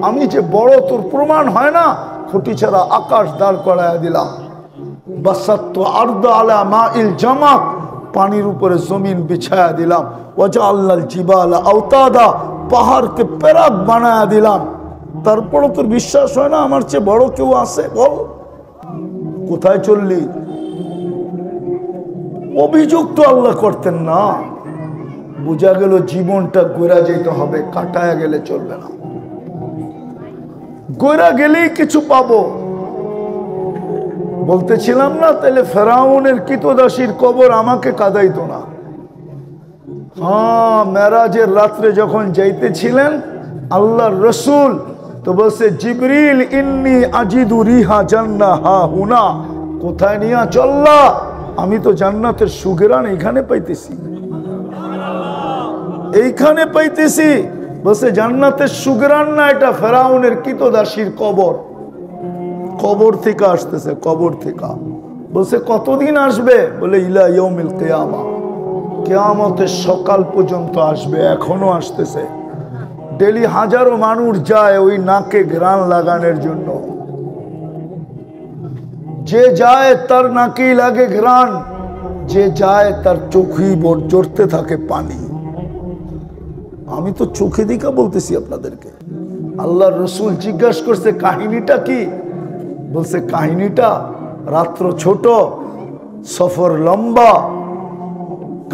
আমি যে বড় তোর প্রমাণ হয় না, খুঁটি ছাড়া আকাশ দাঁড় করায় দিলাম। বাসাত্তু আরদ আলা মাইল জামাত, পানির উপরে জমিন বিছায়া দিলাম। ওয়াজআলনাল জিবালা আওতাদা, পাহাড়কে পেরাক বানায়া দিলাম। তারপরও তোর বিশ্বাস হয় না আমার চেয়ে বড় কেউ আছে? বল, কোথায় চললি? অভিযোগ তো আল্লাহ করতেন না। বোঝা গেল জীবনটা গোরা যেতে হবে, কাটায়া গেলে চলবে না। গোরা গেলেই কিছু পাবো। বলতেছিলাম না, তাহলে ফেরাউনের কিতদাসীর কবর আমাকে কাঁদাইতো না। হ্যাঁ, মেরাজের রাত্রে যখন যাইতেছিলেন আল্লাহর রসুল, তো বলছে জিবরিল ইন্নী আজিদু রিহা জান্নাহ হা হুনা, কোথায় নিয়া চললা? আমি তো জান্নাতের সুগরান এইখানে পাইতেছি, এইখানে পাইতেছি। বলছে জান্নাতের সুগরান না, এটা ফেরাউনের কিতদাসীর কবর। কবর থেকে আসতেছে, কবর থেকে। বলছে কতদিন আসবে? বলে ইলা ইয়াউমিল কিয়ামা, কিয়ামতের সকাল পর্যন্ত আসবে, এখনো আসতেছে। ডেলি হাজারো মানুষ যায় ওই নাকে ঘ্রাণ লাগানোর জন্য। যে যায় তার নাকেই লাগে ঘ্রাণ, যে যায় তার চোখেই জড়তে থাকে পানি। আমি তো চোখে দিকা বলতেছি আপনাদেরকে। আল্লাহর রসুল জিজ্ঞাসা করছে কাহিনীটা কি? বলছে কাহিনীটা, রাত্র ছোট, সফর লম্বা,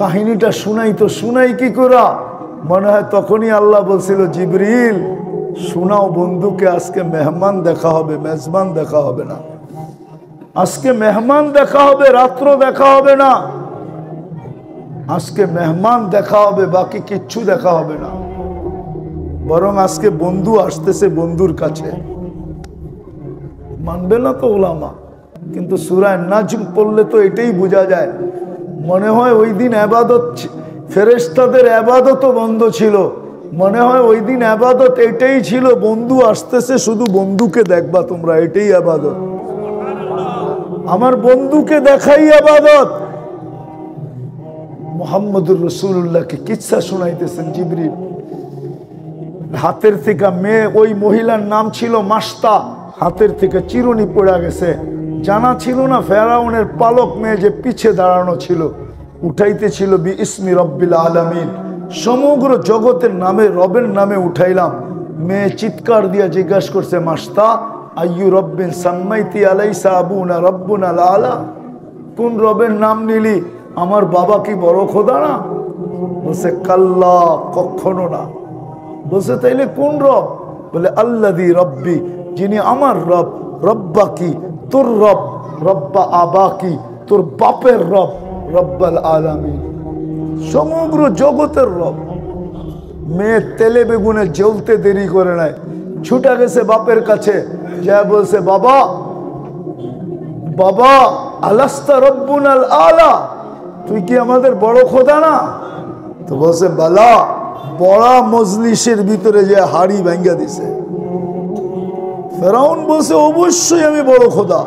কাহিনীটা শুনাই তো শুনাই কি করা? মনে হয় তখনই আল্লাহ বলছিল জিবরিল শোনাও বন্ধুকে, আজকে মেহমান দেখা হবে, মেজবান দেখা হবে না। আজকে মেহমান দেখা হবে, রাত্র দেখা হবে না। আজকে মেহমান দেখা হবে, বাকি কিচ্ছু দেখা হবে না। বরং আজকে বন্ধু আসতেছে বন্ধুর কাছে। মানবে না তো ওলামা, কিন্তু সূরা নাজম পড়লে তো এটাই বোঝা যায়। মনে হয় ওই দিন ইবাদত, ফেরেশতাদের ইবাদতও বন্ধ ছিল। মনে হয় ওই দিন ইবাদত এটাই ছিল, বন্ধু আসতেছে, শুধু বন্ধুকে দেখবা তোমরা, এটাই ইবাদত। আমার বন্ধুকে দেখাই ইবাদত। মুহাম্মদুর রাসূলুল্লাহকে কিচ্ছা শোনাইতেছেন জিবরিল। হাতের থেকে মেয়ে, ওই মহিলার নাম ছিল মাস্তা, হাতের থেকে চিরুনি পড়ে গেছে। জানা ছিল না ফেরাউনের পালক মেয়ে যে পিছে দাঁড়ানো ছিল, উঠাইতেছিল বি ইসমি রব্বিল আলামিন, সমগ্র জগতের নামে, রবের নামে উঠাইলাম। মেয়ে চিৎকার দিয়া জিজ্ঞাসা করছে মাস্তা আইয়ু রব্বিন সাম্মাইতি আলাইসা আবুনা রব্বুনা আলা, কোন রবের নাম নিলি? আমার বাবা কি বড় খোদা না? বলছে কাল্লা, কখনো না। বলছে তাইলে কোন রব? বলে আল্লাযী রব্বি, যিনি আমার রব। রব্বা কি? তোর রব। রব্বা আবা কি? তোর বাপের রব। রব্বাল আলামিন, সমগ্র জগতের রব। মেয়ে তেলে বেগুনে জ্বলতে দেরি করে নাই, ছুটা গেছে বাপের কাছে, যা বলছে বাবা, বাবা আলাস্তা রব্বুনাল আলা, তুই কি আমাদের বড় খোদা না? তো বলছে বালা, বড়া মজলিসের ভিতরে যে হাড়ি ভাঙ্গা দিছে। ফেরাউন বলছে অবশ্যই আমি বড় খোদা।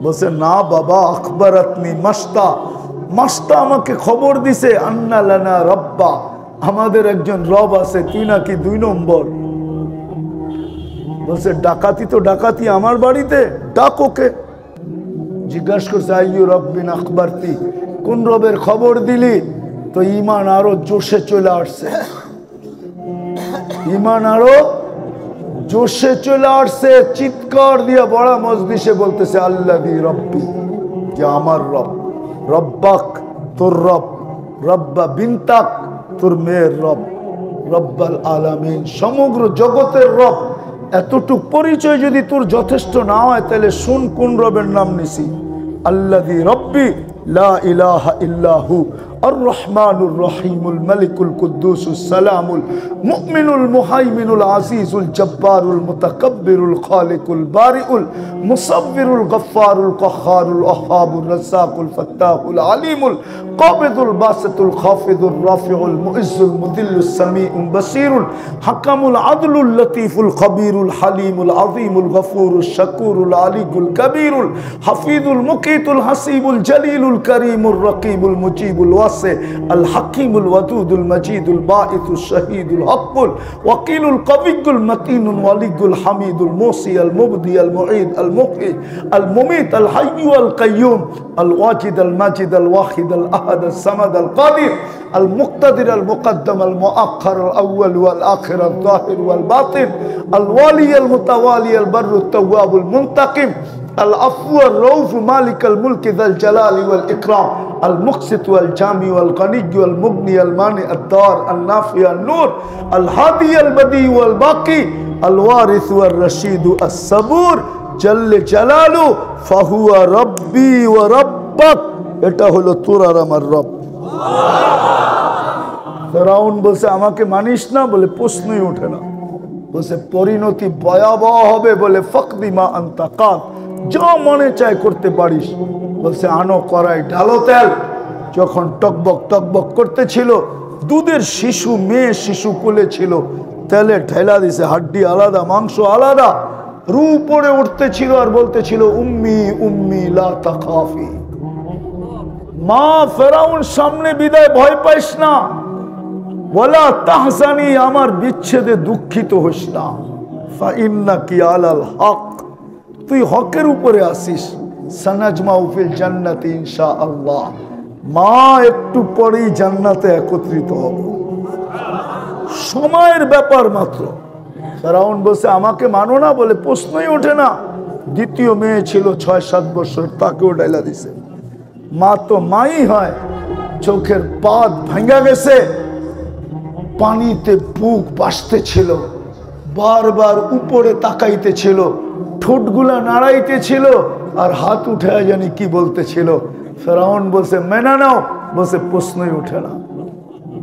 বলছে না বাবা, আখবরাতনি মাস্তা, মাস্তা আমাকে খবর দিছে আন্না লানা রব্বা, আমাদের একজন রব আছে, তুই নাকি 2 নম্বর। বলছে ডাকাতি তো ডাকাতি আমার বাড়িতে, ডাক ওকে। জিজ্ঞাসা করছে আইয়ু রব্বিন আখবরতি, কোন রবের খবর দিলি? তো ঈমান আরো জোশে চলে আসছে, ঈমান আরো জোশে চলে আসছে। চিৎকার দিয়ে বড় মজলিসে বলতেছে আল্লাযী রব্বি, যে আমার রব। রব্বাক, তোর রব। রব্বা বিনতাক, তোর মেয়ের রব। রব্বাল আলামিন, সমগ্র জগতের রব। এতটুক পরিচয় যদি তোর যথেষ্ট না হয়, তাহলে শুন কোন রবের নাম নিছি। আল্লাযী রব্বি লা ইলাহা ইল্লাহু আর রহমানুর রহিমুল মালিকুল কুদ্দুসুস সালামুল মুমিনুল মুহাইমিনুল আজিজুল জব্বারুল মুতাকাব্বিরুল খালিকুল বারিউল মুসাব্বিরুল গফফারুল কাহ্হারুল ওয়াহ্হাবুর রাজ্জাকুল ফাত্তাহুল আলিমুল কাবিদুল বাসিতুল খাফিদুর রাফিউল মুইজ্জুল মুদিল্লুস সামিউল বাসিরুল হাকামুল আদলুল লতীফুল খবীরুল হালিমুল আযীমুল গফুরুশ শাকুরুল আলিকুল কবীরুল হাফিজুল মুকিতুল হাসিবুল জলিলুল করিমুর রকিবুল মুজিবুল ওয়াসি আল হাকিমুল ওয়াদুদুল মাজিদুল বাঈসুল শাহীদুল হকুল ওয়াকিলুল কবিয়ুল মতিনুল ওয়ালিয়ুল হামিদুল মুসি আল মুবদি আল মুঈদ আল মুহয়ি আল মুমীত আল হাইয়্যু আল কাইয়্যুম আল ওয়াজিদ আল মাজিদ আল ওয়াহিদ আল আহাদ আল সামাদ আল কাদির আল মুক্তাদির আল মুকদ্দম আল মুআক্খার আল আউয়াল ওয়াল আখির আল যাহির ওয়াল বাতিন আল ওয়ালি আল মুতাওয়ালি আল বাররু التواب المنتقم العفو الرؤوف مالك الملك ذا الجلال والإكرام المقسط والجامع والغني والمغني المانع الدار النافع النور الهادي البديع والباقي الوارث والرشيد الصبور جل جلاله فهو ربي وربك এটা হলো তোর আর আমার রব। ফেরাউন বলছে আমাকে মানিস না, বলে প্রশ্নই ওঠে না। বলছে পরিণতি ভয়াবহ হবে, বলে ফাকদি মা আনতা কাদ, যা মনে চায় করতে পারিস। বলছে আনো করাই ঢালো তেল। যখন টকবক করতেছিল, দুধের শিশু, মেয়ে শিশু কোলে ছিল, তেলে ঢেলা দিছে, হাড্ডি আলাদা, মাংস আলাদা, রু পড়ে উঠতেছিল আর বলতেছিল উম্মি উম্মি লা তাখাফি। মা ফেরাউন সামনে বিদায়, ভয় পাইস না, ওয়ালা তাহজানি, আমার বিচ্ছেদে দুঃখিত হইস না, ফাইন্নাকি আলাল হক, তুই হকের উপরে আসিস, সানাজমাউ ফিল জান্নাতি ইনশাআল্লাহ, মা একটু পরেই জান্নাতে একত্রিত হব, সময়ের ব্যাপার মাত্র। ফেরাউন বলছে আমাকে মানো না, বলে প্রশ্নই ওঠে না। দ্বিতীয় মেয়ে ছিল 6-7 বছর, তাকেও ডাইলা দিছে। মা তো মাই হয়, চোখের পাত ভাঙ্গা গেছে, পানিতে বুক বাসতেছিল, বারবার উপরে তাকাইতেছিল, ঠোঁটগুলা নাড়াইতেছিল আর হাত উঠে জানি কি বলতেছিল। ফেরাউন বলছে মেনা নাও, বলছে প্রশ্নই উঠে না।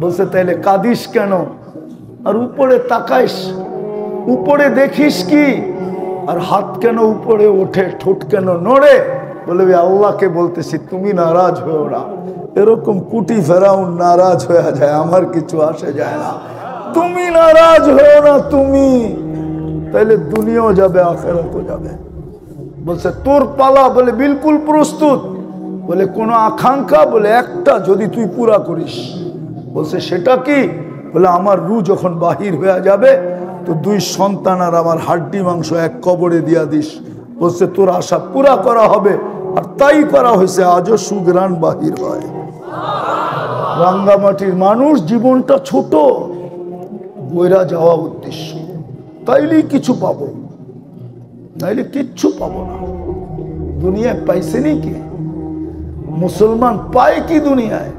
বলছে তাইলে কাঁদিস কেন, আর উপরে তাকাইস, উপরে দেখিস কি, আর হাত কেন উপরে ওঠে, ঠোঁট কেন নড়ে? বলে আল্লাহকে বলতেছি তুমি নারাজ হয়েও না। এরকম কুটি ফেরাউন নারাজ হয়ে যায়, আমার কিছু আসে যায় না, তুমি নারাজ হয়েও না তুমি, তাইলে দুনিয়াও যাবে আখিরাতও যাবে। বলছে তোর পালা, বলে বিলকুল প্রস্তুত। বলে কোনো আকাঙ্ক্ষা, বলে একটা, যদি তুই পুরা করিস। বলছে সেটা কি? বলে আমার রু যখন বাহির হয়ে যাবে তো 2 সন্তান আর আমার হাড্ডি মাংস এক কবরে দিয়া দিস। বলছে তোর আশা পুরা করা হবে, আর তাই করা হয়েছে। আজও সুগ্রাণ বাহির হয়। রাঙ্গামাটির মানুষ জীবনটা ছোট, বইরা যাওয়া উদ্দেশ্য, তাইলেই কিছু পাবো, নাইলে কিচ্ছু পাবো না। দুনিয়ায় পাইছেনি কি? মুসলমান পায় কি দুনিয়ায়?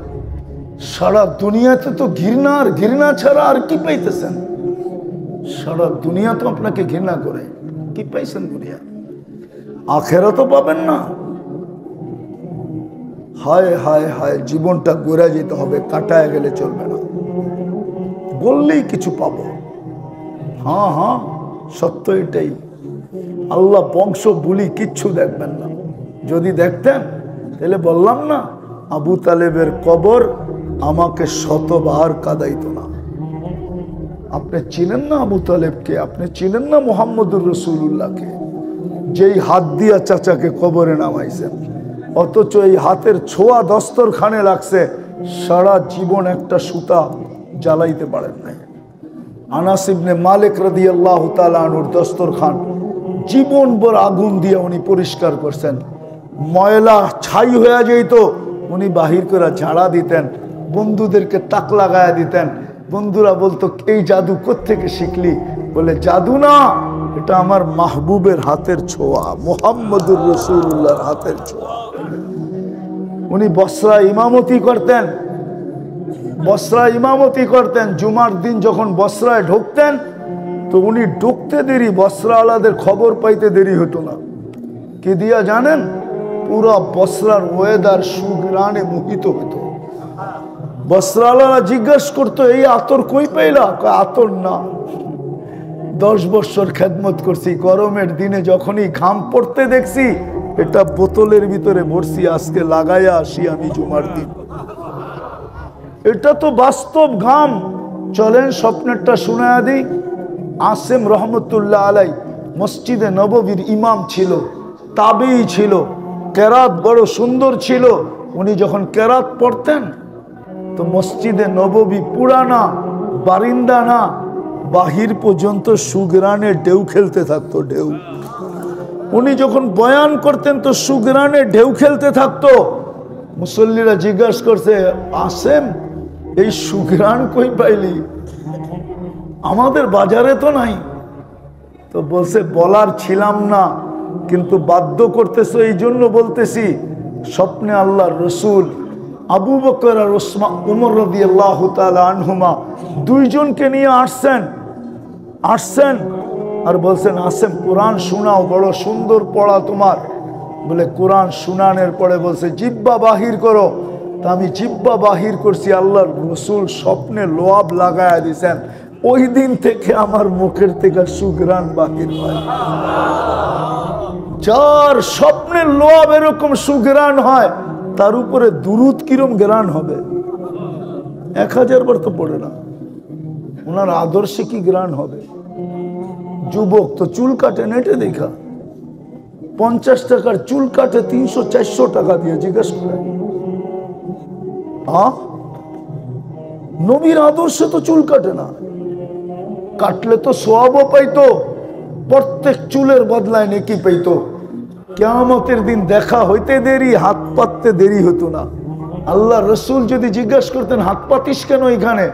সারা দুনিয়াতে তো ঘৃণা, আর ঘৃণা ছাড়া আর কি পাইতেছেন? সারা দুনিয়া তো আপনাকে ঘৃণা করে, কি পাইছেন দুনিয়া? আখেরাতও পাবেন না। হায় হায় হায়, জীবনটা গড়ে যেতে হবে, কাটায় গেলে চলবে না। বললেই কিছু পাবো, হ্যাঁ হ্যাঁ সত্য এটাই। আল্লাহ বংশ বুলি কিচ্ছু দেখবেন না। যদি দেখতেন তাহলে বললাম না, আবু তালেবের কবর আমাকে 100 বার কাঁদাইতো না। আপনি চিনেন না আবু তালেবকে? আপনি চিনেন না মুহাম্মদুর রাসূলুল্লাহকে, যেই হাত দিয়া চাচাকে কবরে নামাইছেন, অথচ এই হাতের ছোঁয়া দস্তরখানে লাগছে, সারা জীবন একটা সুতা জ্বালাইতে পারেন নাই। আনাস ইবনে মালিক রাদিয়াল্লাহু তাআলা আনহুর দস্তরখান জীবনভর আগুন দিয়ে উনি পরিষ্কার করছেন। ময়লা ছাই হয়ে যেত, উনি বাহির করে ঝাড়া দিতেন, বন্ধুদেরকে তাক লাগায়া দিতেন। বন্ধুরা বলতো এই জাদু কোত্থেকে শিখলি? বলে জাদু না, এটা আমার মাহবুবের হাতের ছোঁয়া, মুহাম্মদুর রাসূলুল্লাহর হাতের ছোঁয়া। উনি বসরা ইমামতি করতেন। জুমার দিন যখন বসরায় ঢুকতেন তো উনি ঢুকতে দেরি, বসরাওয়ালাদের খবর পাইতে দেরি হতো না। কি দিয়া জানেন? পুরো বসরার ওয়েদার সুগ্রানে মোহিত হতো। বসরাওয়ালারা জিজ্ঞেস করতো এই আতর কই পাইলা? আতর না, 10 বছর খেদমত করছি, গরমের দিনে যখনই ঘাম পড়তে দেখছি এটা বোতলের ভিতরে ভরছি, আজকে লাগাইয়া আসি আমি জুমার দিন। এটা তো বাস্তব ঘাম। চলেন স্বপ্নেরটা শোনায়া দিই। আসেম রহমতুল্লাহ আলাই মসজিদে নববীর ইমাম ছিল, তাবেঈ ছিল, কেরাত বড় সুন্দর ছিল। উনি যখন কেরাত পড়তেন তো মসজিদে নববী পুরানা বারিন্দা না, বাহির পর্যন্ত সুগ্রানে ঢেউ খেলতে থাকতো। ঢেউ উনি যখন বয়ান করতেন তো সুগ্রানে ঢেউ খেলতে থাকতো। মুসল্লিরা জিজ্ঞাসা করছে, আসেম এই সুগ্রান কই পাইলি, আমাদের বাজারে তো নাই। তো বলছে বলার ছিলাম না, কিন্তু বাধ্য করতেছো এই জন্য বলতেছি। স্বপ্নে আল্লাহর রসুল আবু বকর আর উমর রাদিয়াল্লাহু তাআলা আনহুমা দুইজনকে নিয়ে আসছেন আর বলছেন, আসেন কোরআন শোনাও, বড় সুন্দর পড়া তোমার। বলে কোরআন শুনানোর পরে বলছে জিব্বা বাহির করো। তা আমি জিব্বা বাহির করছি, আল্লাহর রসুল স্বপ্নে লোয়াব লাগায়া দিছেন। ওই দিন থেকে আমার মুখের থেকে সুগ্রান বাহির হয়। যার স্বপ্নের লোয়াব এরকম সুগ্রান হয়, তার উপরে দুরুদ কিরম গ্রান হবে? 1000 বার তো পড়ে না, ওনার আদর্শে কি গ্রান হবে? যুবক তো চুল কাটে নেটে দেখা, 50 টাকার চুল কাটে 300-400 টাকা দিয়ে, জিজ্ঞেস করে। নবীর আদর্শে তো চুল কাটে না, কাটলে তো সওয়াবও পাইতো, প্রত্যেক চুলের বদলায় নেকি পাইতো। কিয়ামতের দিন দেখা হইতে দেরি, হাত পাততে দেরি হতো না। আল্লাহ রসুল যদি জিজ্ঞাসা করতেন হাত পাতিস কেন এখানে,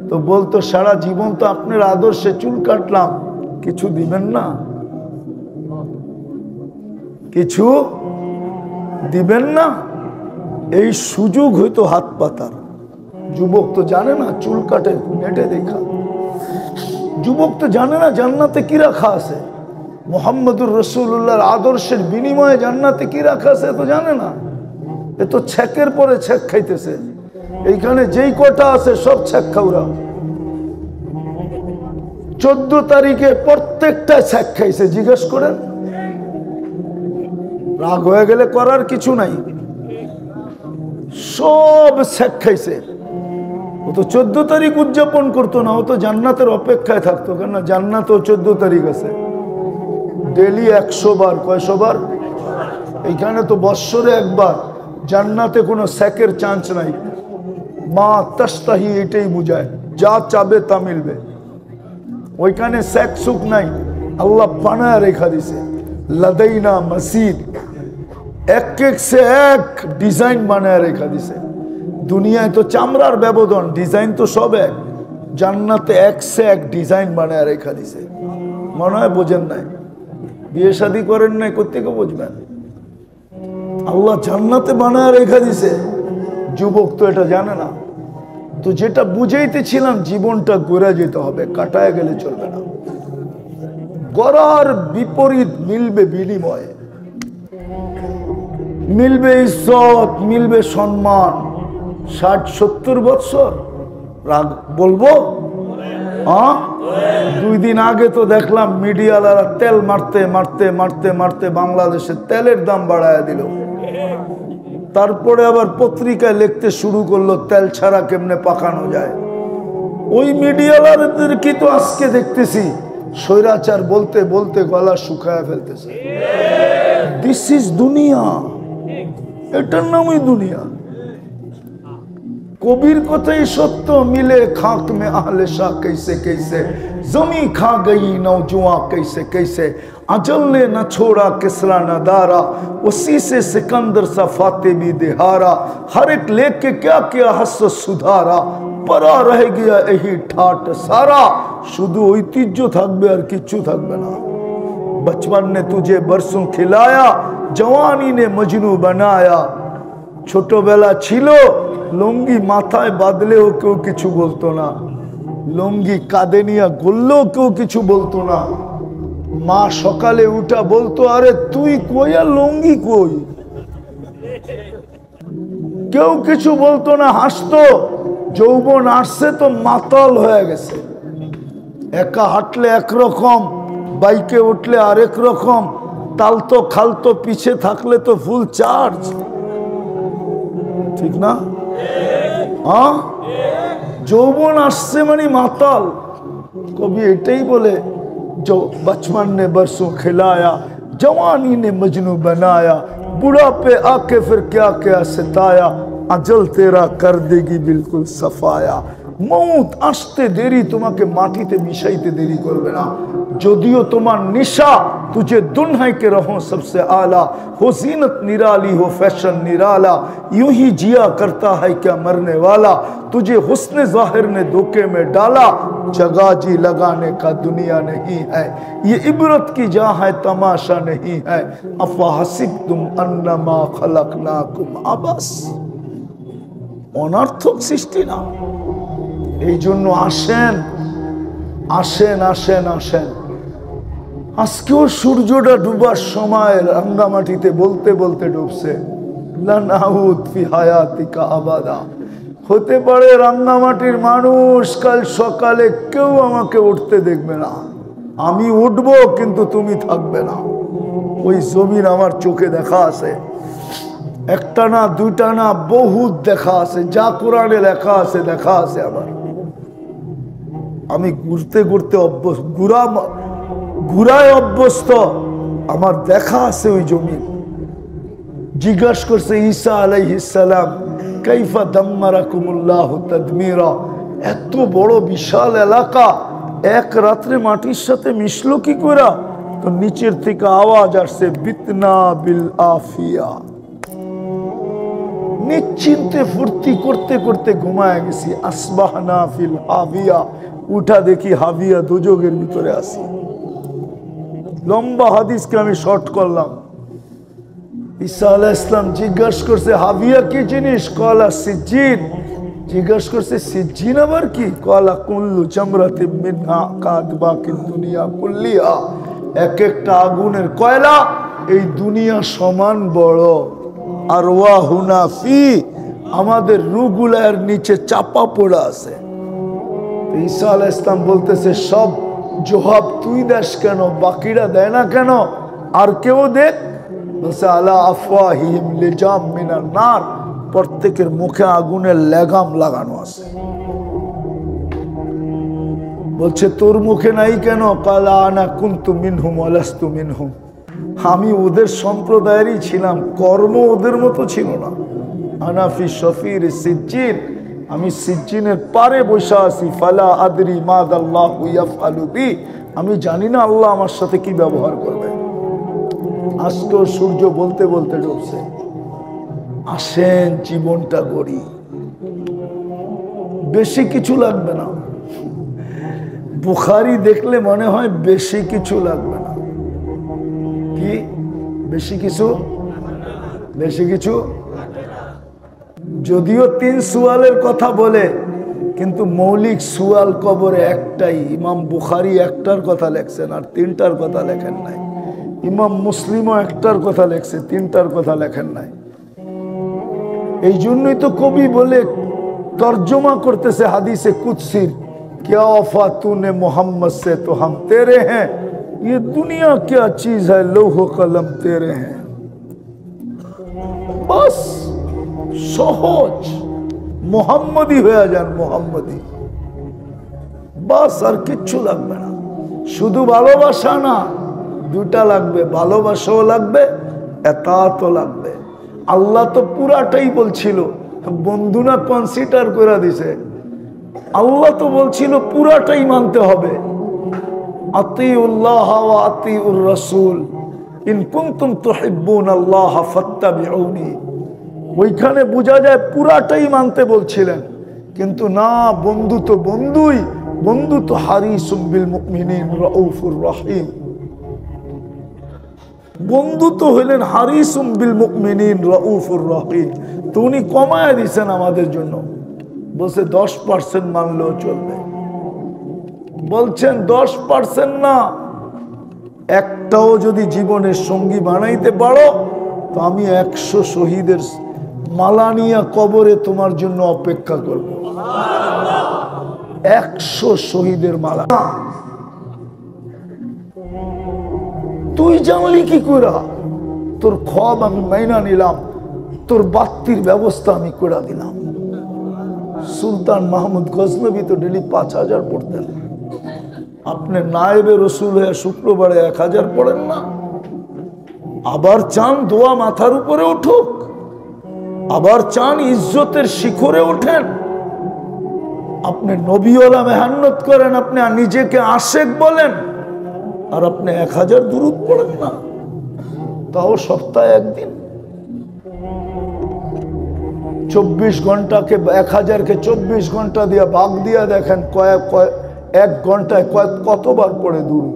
তো বলতো সারা জীবন তো আপনার আদর্শে চুল কাটলাম, কিছু দিবেন না? কিছু দিবেন না? এই সুযোগ হইতো হাত পাতার। যুবক তো জানে না চুল কাটে নেটে দেখা, যুবক তো জানে না জান্নাতে কি রাখা আছে, মুহাম্মদুর রাসূলুল্লাহর আদর্শের বিনিময়ে জান্নাতে কি রাখা আছে তো জানে না। এ তো ছেকের পরে ছেক খাইতেছে। এইখানে যেই কটা আছে সব ছেক খাওয়া। 14 তারিখে প্রত্যেকটা ছেক খাইছে, জিজ্ঞেস করেন। রাগ হয়ে গেলে করার কিছু নাই, সব ছেক খাইছে। ও তো 14 তারিখ উদযাপন করতো না, ও তো জান্নাতের অপেক্ষায় থাকতো, কেন জান্নাত 14 তারিখ আছে। ডেলি 100 বার, কয়শো বার? এইখানে তো বৎসরে একবার। জান্নাতে কোনো সেকের চান্স নাই। মা তাস্তাহি এটাই বুঝায়, যা চাবে তা মিলবে। ওইখানে সেক সুখ নাই, আল্লাহ বানায় রেখা দিছে। লাদাইনা মসজিদ, এক সে এক ডিজাইন বানায় রেখা দিছে। দুনিয়ায় তো চামড়ার ব্যবধান, ডিজাইন তো সব এক। জান্নাতে এক সে এক ডিজাইন বানায় রেখা দিছে। মনে হয় বোঝেন নাই, বিয়ে শাদী করেন নাই, কোত্থেকে বুঝবেন? আল্লাহ জান্নাতে বানায় রেখা দিছে। যুবক তো এটা জানে না। তো যেটা বুঝাইতেছিলাম, জীবনটা ঘুরে যেতে হবে, কাটায় গেলে চলবে না। গড়ার বিপরীত মিলবে বিনিময়ে, মিলবে ইজ্জত, মিলবে সম্মান। 60-70 বৎসর রাগ বলবো? 2 দিন আগে তো দেখলাম মিডিয়ালারা তেল মারতে মারতে মারতে মারতে বাংলাদেশে তেলের দাম বাড়ায় দিল। তারপরে আবার পত্রিকায় লিখতে শুরু করলো তেল ছাড়া কেমনে পাকানো যায়। ওই মিডিয়ালারদের কি তো আজকে দেখতেছি স্বৈরাচার বলতে বলতে গলা শুকায় ফেলতেছে। দিস ইজ দুনিয়া, এটার নামই দুনিয়া। কবির কথাই সত্য, মিলে খাক মে আহলে শাহ कैसे कैसे, जमी खा गई नौजुआ कैसे कैसे, अजल ने न छोड़ा किसरा न दारा, उसी से सिकंदर सा फाते भी दिहारा, हर एक लेके क्या किया हस सुधारा, परा रह गया यही ठाट सारा, शुद्ध ঐতিহ্য থাকবে আর কিচ্ছু থাকবে না। बचपन ने तुझे बरसों खिलाया, जवानी ने मजनू बनाया। ছোটবেলা ছিল লুঙ্গি মাথায় বাঁধলেও কেউ কিছু বলতো না, লুঙ্গি কাঁধে নিয়ে গড়লেও কেউ কিছু বলতো না। মা সকালে উঠা বলতো, আরে তুই কই আর লুঙ্গি কই? কেউ কিছু বলতো না, হাসতো। যৌবন আসছে তো মাতাল হয়ে গেছে। একা হাঁটলে একরকম, বাইকে উঠলে আরেক রকম, তালতো খালতো পিছে থাকলে তো ফুল চার্জ, ঠিক না? যৌবন আসছে মানে মাতাল। কবি এটাই বলে, बचपन ने बरसों खिलाया, जवानी ने मजनू बनाया, बुढ़ापे आके फिर क्या क्या सताया, अजल तेरा कर देगी बिल्कुल सफाया। मौत আসতে দেরি তোমাকে মাটিতে মিশাইতে দেরি করবে না। যদিও তোমার निशा तुझे दुन्हा के रहो सबसे आला, हो जीनत निराली हो फैशन निराला, यूं ही जिया करता है क्या मरने वाला, तुझे हुस्न जाहिर ने धोखे में डाला, जगह जी लगाने का दुनिया नहीं है, ये इबरत की जहाँ है तमाशा नहीं है, अफा हसिबतुम अन्नमा खलकनाकुम अबस। অনর্থক সৃষ্টি না। এই জন্য আসেন আসেন আসেন আসেন। আজকেও সূর্যটা ডুবার সময় রাঙ্গামাটিতে বলতে বলতে ডুবছে, লানাউদ ফি হায়াতিকা আবাদা। হতে পারে রাঙ্গামাটির মানুষ কাল সকালে কেউ আমাকে উঠতে দেখবে না, আমি উঠবো কিন্তু তুমি থাকবে না। ওই জমিন আমার চোখে দেখা আছে, একটা না দুইটা না বহুত দেখা আছে, যা কোরআনে লেখা আছে দেখা আছে আমার। আমি ঘুরতে ঘুরতে অভ্যস্ত, ঘুরায় অভ্যস্ত, আমার দেখা আছে ওই জমি। জিজ্ঞাসা করছে ঈসা আলাইহিস সালাম, কাইফা দাম্মারাকুমুল্লাহু তাদমিরা, এত বড় বিশাল এলাকা এক রাত্রে মাটির সাথে মিশলো কি করে? তো নিচের থেকে আওয়াজ আসছে, বিতনা বিল আফিয়া। নিশ্চিন্তে ফুর্তি করতে করতে ঘুমায় গেছি। আসবাহনা ফিল হাবিয়া, উঠা দেখি হাবিয়া দুজকের ভিতরে আছি। লম্বা হাদিসকে আমি শর্ট করলাম। ঈসা আলাইহিস সালাম জিজ্ঞাসা করছে হাবিয়া কি জিনিস? কলা সিজ্জিন। জিজ্ঞাসা করছে সিজ্জিন আবার কি? কলা কুল্লু জামরাতিন মিনহা কাদবাকিদ দুনিয়া কুল্লিহা, এক একটা আগুনের কয়লা এই দুনিয়া সমান বড়। আর ওয়া হুনাফি, আমাদের রুগুলার নিচে চাপা পড়া আছে। ঈসা আলাইহিস সালাম বলতেছে সব জবাব তুই দেশ কেন, বাকিরা দেয় না কেন? আর কেউ দেখ। বলছে আলা আফওয়াহিহিম লিজাম মিনান নার, প্রত্যেকের মুখে আগুনের লেগাম লাগানো আছে। বলছে তোর মুখে নাই কেন? কালা আনা কুনতু মিনহুম ওয়া লাস্তু মিনহুম, আমি ওদের সম্প্রদায়েরই ছিলাম, কর্ম ওদের মতো ছিল না। আনাফি শফির সিজ্জিন, আমি সিজ্জিনের পারে বসে আছি। ফালা আদরি মাদাল্লাহু ইয়াফআলু বি, আমি জানি না আল্লাহ আমার সাথে কি ব্যবহার করবে। আজকেও সূর্য বলতে বলতে ডুবছে। আসেন জীবনটা গড়ি, বেশি কিছু লাগবে না। বুখারী দেখলে মনে হয় বেশি কিছু লাগবে না। কি বেশি কিছু? বেশি কিছু যদিও 3 সুয়ালের কথা বলে, কিন্তু মৌলিক সুয়াল কবরে একটাই। ইমাম বুখারী একটার কথা লেখছেন আর 3টার কথা লেখেন নাই। ইমাম মুসলিমও একটার কথা লেখছে, 3টার কথা লেখেন নাই। এই জন্যই তো কবি বলে তর্জমা করতেছে হাদিসে কুদসির, क्या वफा तूने मोहम्मद से तो हम तेरे हैं, ये दुनिया क्या चीज है, लौह कलम तेरे हैं। बस সহজ মোহাম্মদী হয়ে যান, মোহাম্মদী বাস, আর কিচ্ছু লাগবে না। শুধু ভালোবাসা না, দুটা লাগবে, ভালোবাসাও লাগবে, এতাতও লাগবে। আল্লাহ তো পুরাটাই বলছিল, বন্ধু না কনসিডার করে দিছে। আল্লাহ তো বলছিল পুরাটাই মানতে হবে। আতিউল্লাহ ওয়া আতিউর রাসূল ইন কুনতুম তুহিব্বুনাল্লাহ ফাত্তাবিউনি, ওইখানে বোঝা যায় পুরাটাই মানতে বলছিলেন। কিন্তু না, বন্ধু তো বন্ধুই, বন্ধু তো হারিসুম বিল মুমিনিন রাউফুর রহিম। বন্ধু তো হইলেন হারিসুম বিল মুমিনিন রাউফুর রহিম। তো উনি কমায় দিয়েছেন আমাদের জন্য, বলছে 10% মানলেও চলবে। বলছেন 10% না, একটাও যদি জীবনের সঙ্গী বানাইতে পারো তো আমি 100 শহীদের মালা নিয়ে কবরে তোমার জন্য অপেক্ষা করব। 100 শহীদের মালা। তুই জানলি কি করে? তোর খব আমি মাইনা নিলাম, তোর বাত্তির ব্যবস্থা আমি করে দিলাম। সুলতান মাহমুদ গজনবী তো ডেলি 5000 পড়তেন। আপনি নায়েবে রসুল হয়ে শুক্রবারে 1000 পড়েন না? আবার চান দোয়া মাথার উপরে উঠুক? আবার চান ইজ্জতের শিখরে ওঠেন। আপনি নবীওয়ালা মেহনত করেন, আপনি নিজেকে আশেক বলেন, আর আপনি 1000 দুরূদ পড়েন না, তাও সপ্তাহে একদিন। 24 ঘন্টাকে 1000কে 24 ঘন্টা দিয়া ভাগ দিয়া দেখেন, এক ঘন্টায় কতবার পড়ে দুরূদ?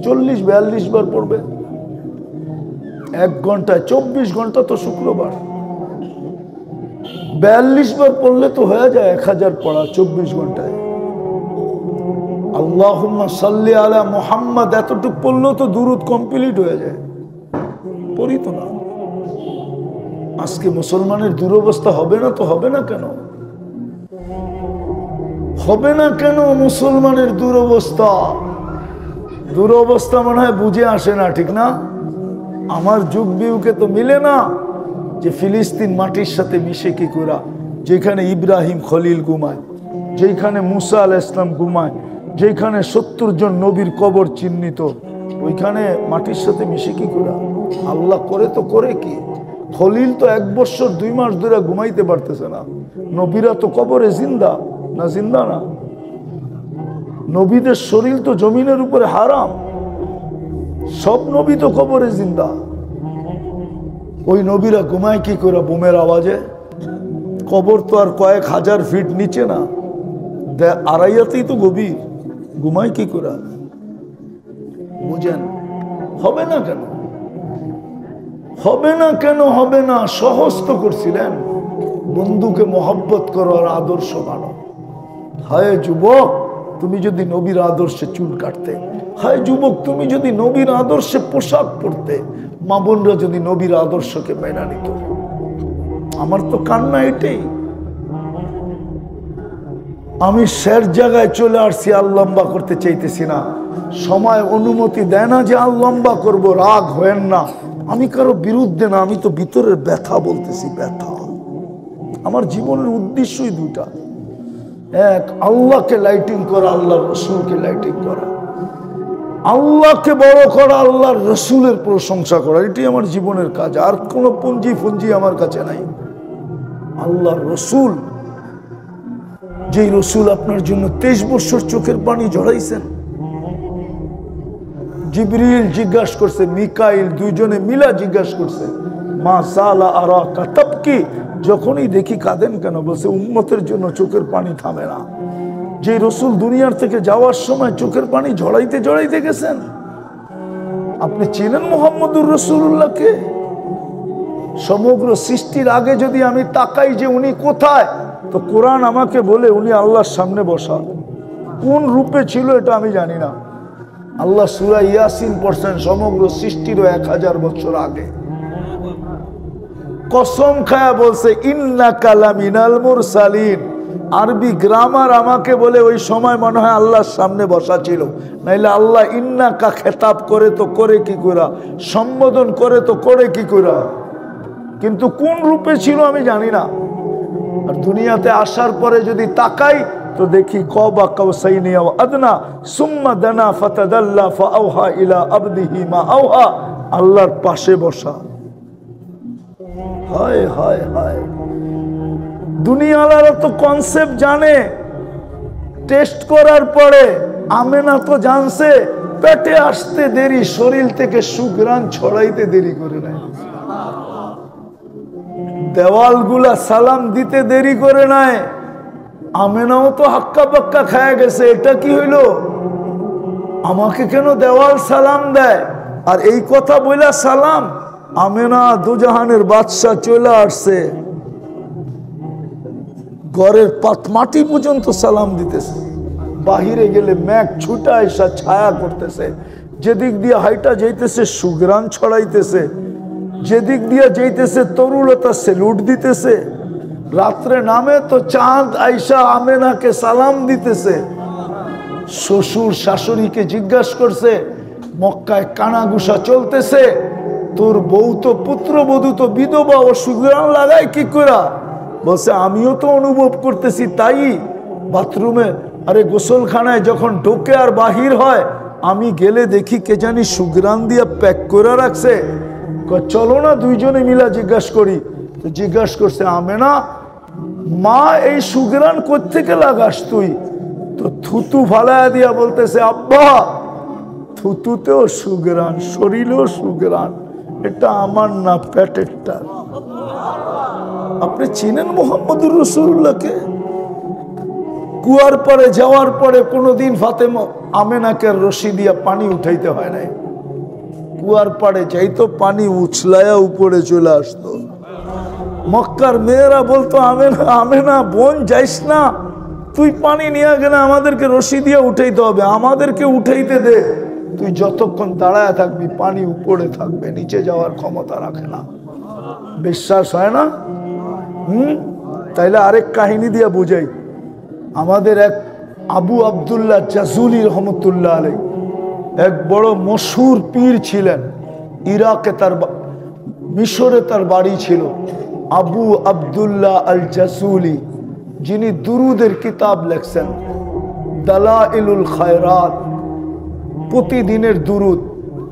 40-42 বার পড়বে। 1 ঘন্টায় 24 ঘন্টা তো শুক্রবার, 42 বার পড়লে তো হয়ে যায় 1000 পড়া 24 ঘন্টায়। আল্লাহুম্মা সাল্লি আলা মুহাম্মাদ এতটুকু পড়লেও তো দুরূদ কমপ্লিট হয়ে যায়। পড়ি তো না। আজকে মুসলমানের দুরবস্থা হবে না তো হবে না কেন? হবে না কেন মুসলমানের দুরবস্থা? দুরবস্থা মনে হয় বুঝে আসে না, ঠিক না? আমার যুগ বিউকে তো মিলে না যে ফিলিস্তিন মাটির সাথে মিশে কি করা, যেখানে ইব্রাহিম খলিল ঘুমায়, যেখানে মুসা আলাইহিস সালাম ঘুমায়, যেখানে 70 জন নবীর কবর চিহ্নিত, ওইখানে মাটির সাথে মিশে কি করা? আল্লাহ করে তো করে কি? খলিল তো 1 বছর 2 মাস ধরে ঘুমাইতে পারতেছে না। নবীরা তো কবরে জিন্দা না? জিন্দা না? নবীদের শরীর তো জমিনের উপরে হারাম। সব নবী তো কবরে জিন্দা। ওই নবীরা ঘুমায় কি করে? বোমের আওয়াজে। কবর তো আর কয়েক হাজার ফিট নিচে না, আড়াইয়াতেই তো গভীর। ঘুমায় কি করে? বুঝেন? হবে না কেন? হবে না কেন? হবে না। সহজ তো করছিলেন, বন্ধুকে মহব্বত করো আর আদর্শ মানো। হায় যুবক, তুমি যদি নবীর আদর্শে চুল কাটতে, হায় যুবক তুমি যদি নবীর আদর্শে পোশাক পরতে, মা বোনরা যদি নবীর আদর্শকে মেনে নিত। আমার তো কান্না এটাই। আমি শের জায়গায় চলে আসছি, আর লম্বা করতে চাইতেছি না। সময় অনুমতি দেয় না যে আর লম্বা করবো। রাগ হয়েন না, আমি কারো বিরুদ্ধে না, আমি তো ভিতরের ব্যথা বলতেছি। ব্যথা। আমার জীবনের উদ্দেশ্যই দুটা। এক, আল্লাহকে লাইটিং করা, আল্লাহর রসুলকে লাইটিং করা, আল্লাহকে বড় করা, আল্লাহর রসুলের প্রশংসা করা। এটাই আমার জীবনের কাজ। আর কোনো পুঞ্জি ফুঞ্জি আমার কাছে নাই। আল্লাহর রসুল, যেই রসুল আপনার জন্য 23 বছর চোখের পানি ঝরাইছেন। জিবরিল জিজ্ঞাসা করছে, মিকাইল, দুইজনে মিলা জিজ্ঞাসা করছে, মা সালা আরাকা তাবকি, যখনই দেখি কাঁদেন কেন? বলছে উম্মতের জন্য চোখের পানি থামে না। যে রসুল দুনিয়ার থেকে যাওয়ার সময় চোখের পানি ঝরাইতে ঝরাইতে গেছেন। আপনি চেনেন মুহাম্মদুর রাসূলুল্লাহকে? সমগ্র সৃষ্টির আগে যদি আমি তাকাই যে উনি কোথায়, তো কোরআন আমাকে বলে উনি আল্লাহর সামনে বসা। কোন রূপে ছিল এটা আমি জানি না। আল্লাহ সূরা ইয়াসিন পড়ছেন সমগ্র সৃষ্টিরও 1000 বছর আগে। কসম খায়া বলছে ইন্নাকা লামিনাল মুরসালিন। আরবি গ্রামার আমাকে বলে ওই সময় মনে হয় আল্লাহর সামনে বসা ছিল, নাইলে আল্লাহ ইন্নাকা খেতাব করে তো করে কি করা, সম্বোধন করে তো করে কি করা। কিন্তু কোন রূপে ছিল আমি জানি না। আর দুনিয়াতে আসার পরে যদি তাকাই তো দেখি কবা কাউসাইনি আও আদনা সুম্মা দানা ফাতাদাল্লা ফাআওহা ইলা আবদিহি মা আওহা। আল্লাহর পাশে বসা। হায় হায় হায়। দুনিয়ালারা তো কনসেপ্ট জানে। টেস্ট করার পরে আমেনা তো জানছে পেটে আসতে দেরি, শরীর থেকে সুঘ্রাণ ছড়াইতে দেরি করে নাই। দেওয়ালগুলা সালাম দিতে দেরি করে নাই। আমেনাও তো হাক্কা পাক্কা খায় গেছে। এটা কি হইল? আমাকে কেন দেওয়াল সালাম দেয়? আর এই কথা বইলা সালাম। আমেনা দুজাহানের বাদশাহ চলে আসছে, ঘরের মাটি পর্যন্ত সালাম দিতেছে। বাহিরে গেলে মেঘ ছুটা এসা ছায়া করতেছে। যেদিক দিয়ে হাইটা যাইতেছে সুঘ্রাণ ছড়াইতেছে, যেদিক দিয়ে যাইতেছে তরুলতা সেলুট দিতেছে। রাত্রে নামে তো চাঁদ আইসা আমেনাকে সালাম দিতেছে। শ্বশুর শাশুড়িকে জিজ্ঞাসা করছে, মক্কায় কানাগুসা চলতেছে, তোর বউ তো পুত্রবধূ তো বিধবা, ও সুঘ্রাণ লাগায় কি করা? বলছে আমিও তো অনুভব করতেছি তাই। বাথরুমে আরে গোসলখানায় যখন ঢোকে আর বাহির হয়, আমি গেলে দেখি কে জানি সুঘ্রাণ দিয়ে প্যাক করে রাখছে। চলো না দুইজনে মিলা জিজ্ঞাসা করি। তো জিজ্ঞাসা করছে আমেনা, মা এই সুগ্রাণ কোত্থেকে লাগাস তুই? তো থুতু ফালায়া দিয়া বলতেছে, আব্বা থুতুতেও সুগ্রাণ, শরীরেও সুগ্রাণ, এটা আমার না পেটেরটা। আপনি চিনেন মোহাম্মদুর রাসূলুল্লাহকে? কুয়ার পরে যাওয়ার পরে কোনোদিন ফাতেমা আমেনাকে রশি দিয়া পানি উঠাইতে হয় নাই। কুয়ার পাড়ে যাইতো, পানি উছলায়া উপরে চলে আসতো। মক্কার মেয়েরা বলতো, আমেনা আমেনা বোন যাইস না, তুই পানি নিয়ে গেলে আমাদেরকে রশি দিয়ে উঠাইতে হবে, আমাদেরকে উঠাইতে দে। তুই যতক্ষণ দাঁড়ায় থাকবি পানি উপরে থাকবে, নিচে যাওয়ার ক্ষমতা রাখে না। বিশ্বাস হয় না? তাইলে আরেক কাহিনী দিয়ে বুঝাই। আমাদের এক আবু আবদুল্লাহ জাজুলি রহমতুল্লাহ আলাই এক বড় মশহুর পীর ছিলেন। ইরাকে মিশরে তার বাড়ি ছিল। আবু আবদুল্লাহ আল জাজুলি, যিনি দুরুদের কিতাব লেখছেন, দালাইলুল খায়রাত, প্রতিদিনের দুরুদ,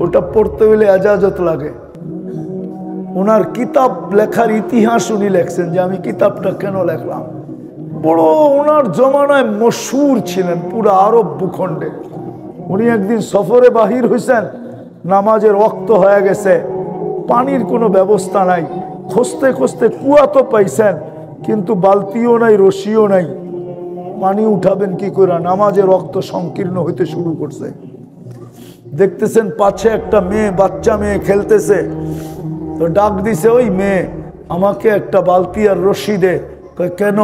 ওটা পড়তে হলে এজাজত লাগে। ওনার কিতাব লেখার ইতিহাস উনি লেখছেন যে আমি কিতাবটা কেন লেখলাম। বড় ওনার জমানায় মশহুর ছিলেন পুরো আরব ভূখণ্ডে। উনি একদিন সফরে বাহির হয়েছেন, নামাজের ওয়াক্ত হয়ে গেছে, পানির কোনো ব্যবস্থা নাই, খুঁজতে খুঁজতে কুয়া তো পাইছেন কিন্তু বালতিও নাই, রশিও নাই, পানি উঠাবেন কি করে? নামাজের ওয়াক্ত সংকীর্ণ হইতে শুরু করছে। দেখতেছেন পাছে একটা মেয়ে, বাচ্চা মেয়ে খেলতেছে, তো ডাক দিছে, ওই মেয়ে আমাকে একটা বালতি আর রশি দে। কেন?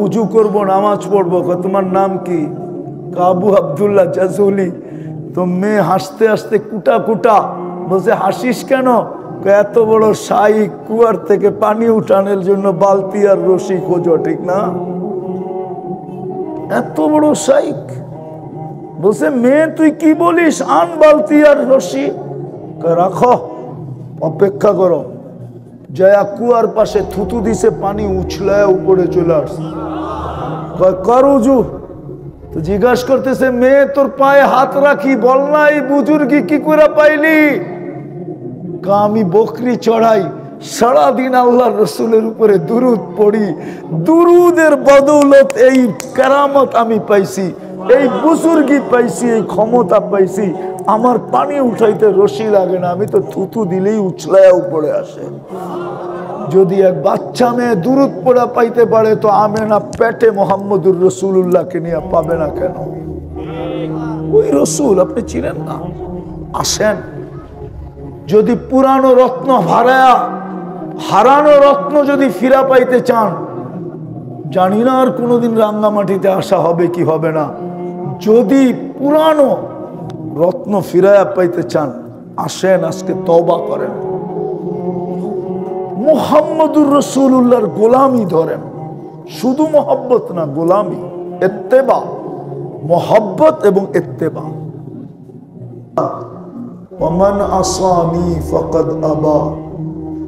উজু করবো, নামাজ পড়বো। তোমার নাম কি? আবু আবদুল্লাহ জাজুলি। তো মেয়ে হাসতে হাসতে কুটা কুটা বলছে, হাসিস কেন? এত বড় শাইখ, কুয়ার থেকে পানি উঠানোর জন্য বালতি আর রশি খোঁজো, ঠিক না? এত বড় শাইখ বলছে, মেয়ে তুই কি বলিস, আন বালতি আর রশি। রাখো, অপেক্ষা করো। জয়া কুয়ার পাশে থুতু দিছে, পানি উছলায় উপরে চলে আসছে। কর উজু। তো জিজ্ঞাসা করতেছে, মেয়ে তোর পায়ে হাত রাখি, বল না এই বুজুর্গি কি করে পাইলি? আমি বকরি চড়াই, সারাদিন আল্লাহর রসুলের উপরে দুরুদ পড়ি, দুরুদের বদৌলত এই কেরামত আমি পাইছি, এই বুজুর্গি পাইছি, এই ক্ষমতা পাইছি। আমার পানি উঠাইতে রশি লাগে না, আমি তো থুতু দিলেই উছলায় উপরে আসে। যদি এক বাচ্চা মেয়ে দুরুদ পড়া পাইতে পারে, তো আমেনা পেটে মোহাম্মদুর রাসূলুল্লাহকে নিয়ে পাবে না কেন? ওই রসুল আপনি চিনেন না? আসেন, যদি পুরানো রত্ন হারানো রত্ন যদি ফিরা পাইতে চান, জানি না আর কোনোদিন রাঙ্গামাটিতে আসা হবে কি হবে না। যদি পুরানো রত্ন ফিরায়া পাইতে চান, আসেন, আজকে তওবা করেন, মুহাম্মদুর রাসূলুল্লাহর গোলামি ধরেন। শুধু মহব্বত না, গোলামি, ইত্তেবা, মহব্বত এবং ইত্তেবা। ومن عصاني فقد أبى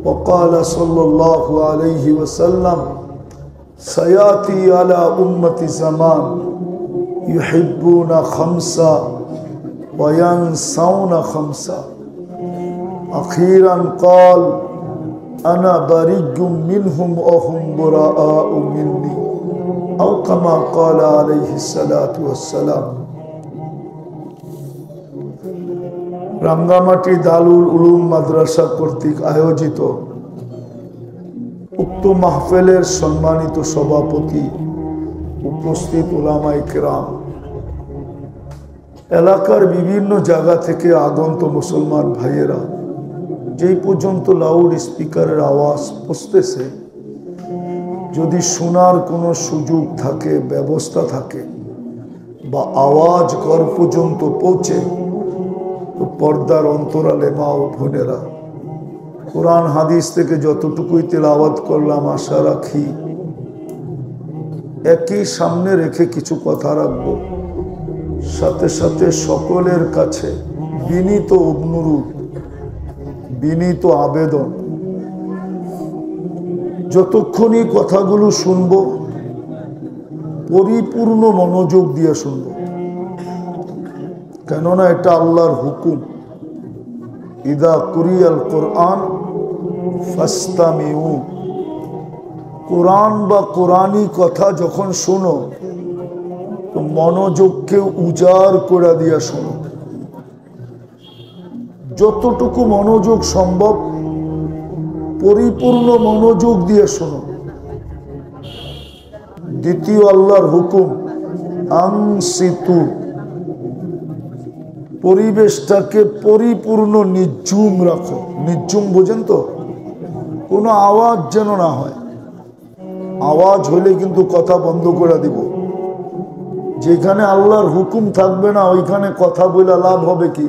وقال صلى الله عليه وسلم سيأتي على أمة زمان يحبون خمسة وينسون خمسة أخيرا قال أنا بريء منهم وهم براء مني أو كما قال عليه الصلاة والسلام। রাঙ্গামাটি দারুল উলুম মাদ্রাসা কর্তৃক আয়োজিত উক্ত মাহফিলের সম্মানিত সভাপতি, উপস্থিত উলামায়ে কেরাম, এলাকার বিভিন্ন জায়গা থেকে আগন্ত মুসলমান ভাইয়েরা, যেই পর্যন্ত লাউড স্পিকারের আওয়াজ পৌঁছতেছে, যদি শোনার কোনো সুযোগ থাকে, ব্যবস্থা থাকে, বা আওয়াজ ঘর পর্যন্ত পৌঁছে, তো পর্দার অন্তরালে মা ও বোনেরা, কোরআন হাদিস থেকে যতটুকুই তেলাওয়াত করলাম, আশা রাখি একই সামনে রেখে কিছু কথা রাখবো। সাথে সাথে সকলের কাছে বিনীত অনুরোধ, বিনীত আবেদন, যতক্ষণই কথাগুলো শুনবো পরিপূর্ণ মনোযোগ দিয়ে শুনবো, কেননা এটা আল্লাহর হুকুম। ইদা কুরিয়াল কোরআন ফাস্তামিউ কোরআন বা কোরআনী কথা যখন শোনো তো মনোযোগকে উজাড় করে দিয়া শোনো, যতটুকু মনোযোগ সম্ভব পরিপূর্ণ মনোযোগ দিয়ে শোনো। দ্বিতীয় আল্লাহর হুকুম আনসিতু, পরিবেশটাকে পরিপূর্ণ নির্জুম রাখো। নির্জুম বোঝেন তো? কোনো আওয়াজ যেন না হয়, আওয়াজ হলে কিন্তু কথা বন্ধ করে দিব। যেখানে আল্লাহর হুকুম থাকবে না ওইখানে কথা বলে লাভ হবে কি?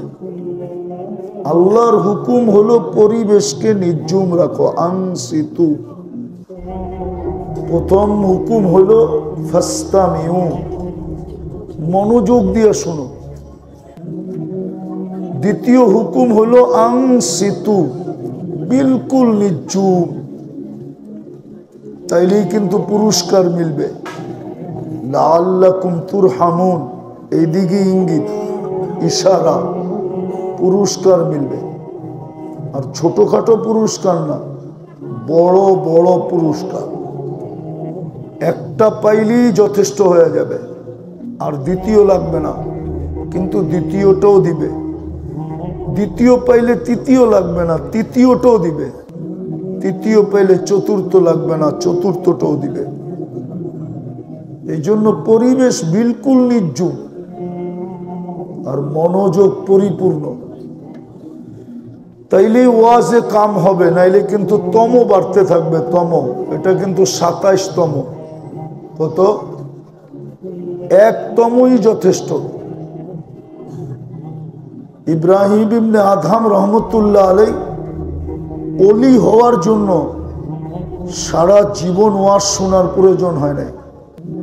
আল্লাহর হুকুম হলো পরিবেশকে নির্জুম রাখো, আনসিতু। প্রথম হুকুম হলো ফাস্তামিউ, মনোযোগ দিয়ে শোনো। দ্বিতীয় হুকুম হলো আনসিতু, বিলকুল নির্জুম। তাইলেই কিন্তু পুরস্কার মিলবে। লাআল্লাকুম তুরহামুন, এইদিকে ইঙ্গিত, ইশারা, পুরস্কার মিলবে। আর ছোটখাটো পুরস্কার না, বড় বড় পুরস্কার। একটা পাইলেই যথেষ্ট হয়ে যাবে, আর দ্বিতীয় লাগবে না, কিন্তু দ্বিতীয়টাও দিবে। দ্বিতীয় পাইলে তৃতীয় লাগবে না, তৃতীয়টাও দিবে। তৃতীয় পাইলে চতুর্থ লাগবে না, চতুর্থটাও দিবে। এই জন্য পরিবেশ বিলকুল নির্জুম আর মনোযোগ পরিপূর্ণ, তাইলে ওয়াজে কাম হবে। নাইলে কিন্তু তম বাড়তে থাকবে, তম। এটা কিন্তু 27তম। কত? 1তমই যথেষ্ট। ইব্রাহিম ইবনে আদহাম রহমতুল্লাহ আলাই ওলি হওয়ার জন্য সারা জীবন ওয়াজ শোনার প্রয়োজন হয় নাই,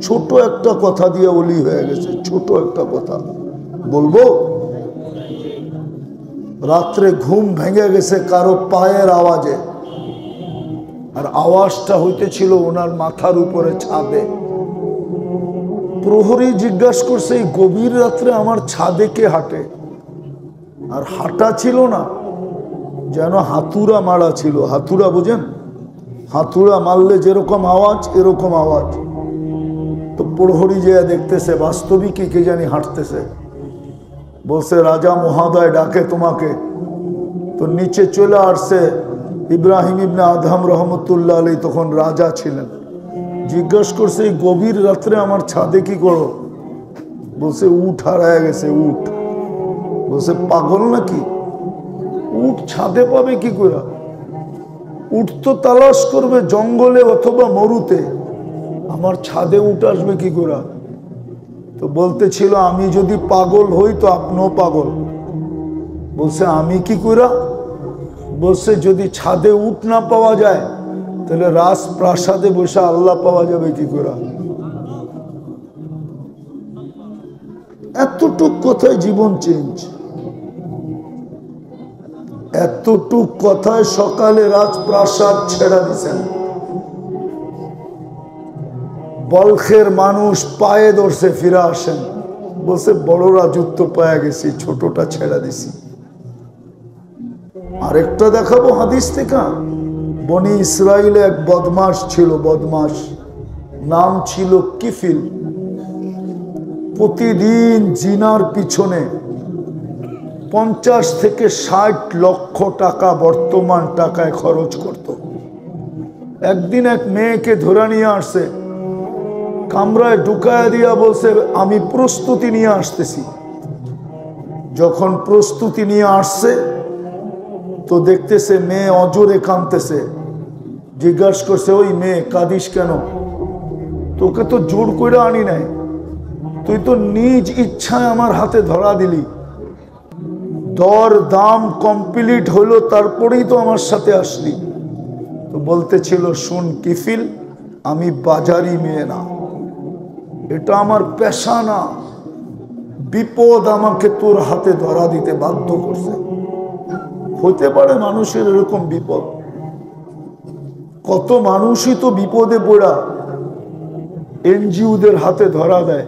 ছোট একটা কথা দিয়ে ওলি হয়ে গেছে। ছোট একটা কথা বলবো, রাত্রে ঘুম ভেঙে গেছে কারো পায়ের আওয়াজে, আর আওয়াজটা হইতেছিল ওনার মাথার উপরে ছাদে। প্রহরী জিজ্ঞাসা করছে, এই গভীর রাত্রে আমার ছাদে কে হাঁটে? আর হাঁটা ছিল না, যেন হাতুড়া মারা ছিল। হাতুড়া বুঝেন? হাতুড়া মারলে যেরকম আওয়াজ, এরকম আওয়াজ। তো প্রহরী যে দেখতেছে বাস্তবিকই কে জানি হাঁটতেছে। বলছে, রাজা মহোদয় ডাকে তোমাকে। তো নিচে চলে আসছে ইব্রাহিম ইবনে আদহাম রহমতুল্লাহ আলাই, তখন রাজা ছিলেন। জিজ্ঞাসা করছে, এই গভীর রাত্রে আমার ছাদে কি করো? বলছে, উট হারায় গেছে। উট। বলছে, পাগল নাকি? উট ছাদে পাবে কি করে? উট তো তালাশ করবে জঙ্গলে অথবা মরুতে, আমার ছাদে উট আসবে কি করে? তো বলতেছিল, আমি যদি পাগল হই তো আপনিও পাগল। বলছে, আমি কি করে? বলছে, যদি ছাদে উট না পাওয়া যায় তাহলে রাজপ্রাসাদে বসে আল্লাহ পাওয়া যাবে কি করে? এতটুক কথায় জীবন চেঞ্জ। এতটুক কথায় সকালে রাজপ্রাসাদ ছেড়া দিছেন। বলখের মানুষ পায়ে ধরছে, ফিরে আসেন। বলছে, বড় রাজত্ব পায়া গেছি, ছোটটা ছেড়া দিছি। আরেকটা দেখাবো হাদিস থেকে। বনি ইসরাইলে এক বদমাস ছিল, বদমাস, নাম ছিল কিফিল। প্রতিদিন জিনার পিছনে 50 থেকে 60 লক্ষ টাকা বর্তমান টাকায় খরচ করত। একদিন এক মেয়েকে ধরে নিয়ে আসছে, কামরায় ঢুকায় দিয়া বলছে, আমি প্রস্তুতি নিয়ে আসতেছি। যখন প্রস্তুতি নিয়ে আসছে তো দেখতেছে মেয়ে অজরে কাঁদতেছে। জিজ্ঞাসা করছে, ওই মেয়ে কাঁদিস কেন? তোকে তো জোর করে আনি নাই, তুই তো নিজ ইচ্ছায় আমার হাতে ধরা দিলি। দর দাম কমপ্লিট হলো, তারপরেই তো আমার সাথে আসলি। তো বলতেছিল, শুন কিফিল, আমি বাজারি মেয়ে না, এটা আমার পেশা না। বিপদ আমাকে তোর হাতে ধরা দিতে বাধ্য করছে। হতে পারে মানুষের এরকম বিপদ। কত মানুষই তো বিপদে পড়া এনজিওদের হাতে ধরা দেয়।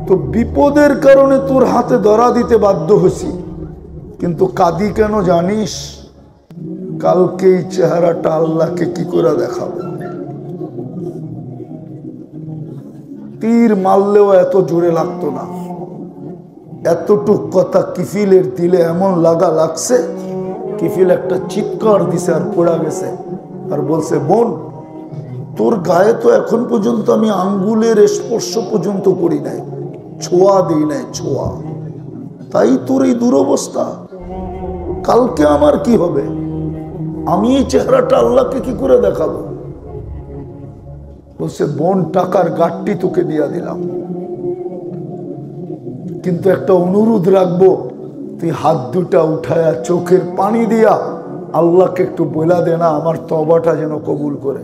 তো বিপদের কারণে তোর হাতে ধরা দিতে বাধ্য হয়েছি, কিন্তু কাঁদি কেন জানিস? কালকে এই চেহারাটা আল্লাহকে কি করে দেখাবো? তীর মারলেও এত জোরে লাগতো না, এতটুক কথা কিফিলের দিলে এমন লাগছে, কিফিল একটা চিৎকার দিছে আর পড়া গেছে, আর বলছে, বোন তোর গায়ে তো এখন পর্যন্ত আমি আঙ্গুলের স্পর্শ পর্যন্ত করি নাই, ছোঁয়া দিই নাই, ছোঁয়া, তাই তোর এই দুরবস্থা। কালকে আমার কি হবে? আমি এই চেহারাটা আল্লাহকে কি করে দেখাবো? বলছে, বোন টাকার গাঠটি তোকে দিয়া দিলাম, কিন্তু একটা অনুরোধ রাখবো, তুই হাত দুটা উঠায়া চোখের পানি দিয়া আল্লাহকে একটু বলা দে না আমার তওবাটা যেন কবুল করে।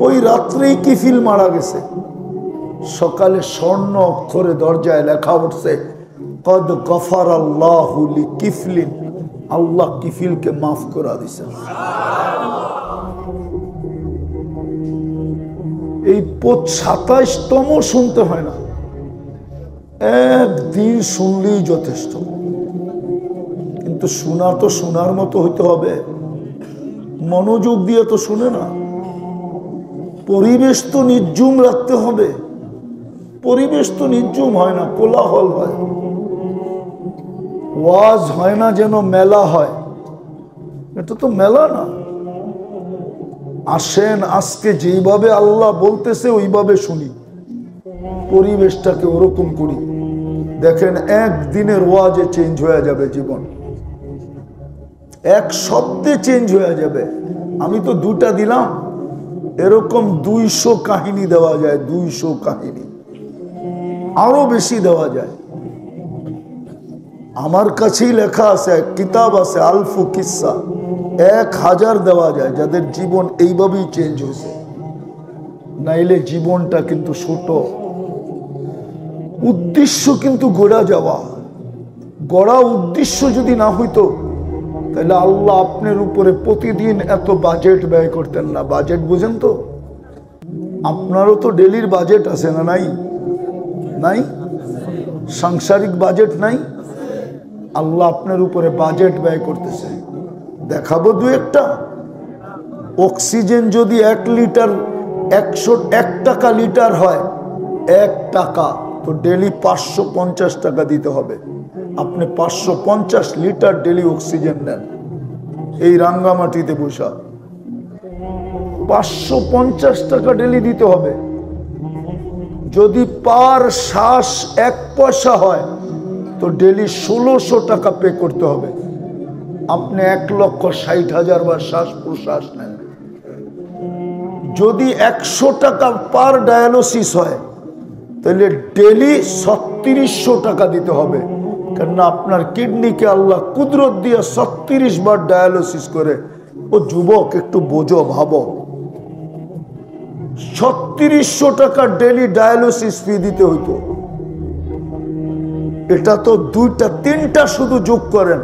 ওই রাত্রেই কিফিল মারা গেছে। সকালে স্বর্ণ অক্ষরে দরজায় লেখা উঠছে, কদ গফারাল্লাহু লিকিফলিন, আল্লাহ কিফিলকে মাফ করে দিয়েছেন। এই 27তম শুনতে হয় না, একদিন শুনলেই যথেষ্ট। কিন্তু শোনা তো শোনার মতো হইতে হবে, মনোযোগ দিয়ে তো শুনে না। পরিবেশ তো নির্জুম রাখতে হবে, পরিবেশ তো নির্জুম হয় না, কোলাহল হয়। ওয়াজ হয় না যেন মেলা হয়, এটা তো মেলা না। আসেন আজকে যেইভাবে আল্লাহ বলতেছে ওইভাবে শুনি, পরিবেশটাকে ওরকম করি। দেখেন একদিনের ওয়াজে চেঞ্জ হয়ে যাবে জীবন, এক শব্দে চেঞ্জ হয়ে যাবে। আমি তো দুটা দিলাম, এরকম 200 কাহিনী দেওয়া যায়, 200 কাহিনী, আরো বেশি দেওয়া যায়। আমার কাছেই লেখা আছে, কিতাব আছে আলফু কিসসা, 1000 দেওয়া যায় যাদের জীবন এইভাবেই চেঞ্জ হয়েছে। নাইলে জীবনটা কিন্তু ছোট, উদ্দেশ্য কিন্তু গড়া যাওয়া। গড়া উদ্দেশ্য যদি না হইতো তাহলে আল্লাহ আপনার উপরে প্রতিদিন এত বাজেট ব্যয় করতেন না। বাজেট বুঝেন তো? আপনারও তো ডেলির বাজেট আছে না? নাই নাই? সাংসারিক বাজেট নাই? আল্লাহ আপনার উপরে বাজেট ব্যয় করতেছে। দেখাবো দু একটা। অক্সিজেন যদি 1 লিটার 101 টাকা লিটার হয়, 1 টাকা, তো ডেলি 550 টাকা দিতে হবে। আপনি 550 লিটার ডেলি অক্সিজেন নেন এই রাঙ্গামাটিতে বসা, 550 টাকা ডেলি দিতে হবে। যদি পার শ্বাস 1 পয়সা হয় তো ডেলি 1600 টাকা পে করতে হবে। আপনি 1,60,000 বার শ্বাস প্রশ্বাস নেন। যদি 100 টাকা পার ডায়ালিসিস হয় তাহলে ডেলি 3600 টাকা দিতে হবে। কেননা আপনার কিডনিকে আল্লাহ কুদরত দিয়ে 36 বার ডায়ালিসিস করে। ও যুবক, একটু বোঝো, ভাবো, 3600 টাকা ডেলি ডায়ালিসিস ফি দিতে হইতো। এটা তো 2টা 3টা শুধু যোগ করেন,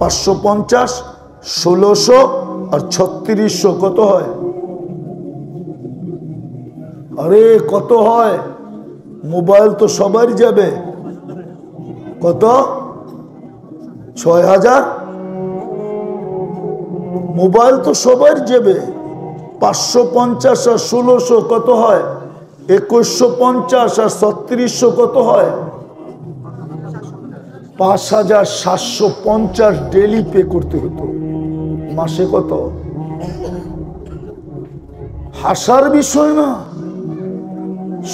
550, 1600 আর 3600 কত হয়? আরে কত হয়? মোবাইল তো সবার যাবে। কত? 6000। মোবাইল তো সবার যাবে। 550 আর 1600 কত হয়? 2150 আর 3600 কত হয়? 5750 ডেলি পে করতে হতো। মাসে কত? হাসার বিষয় না।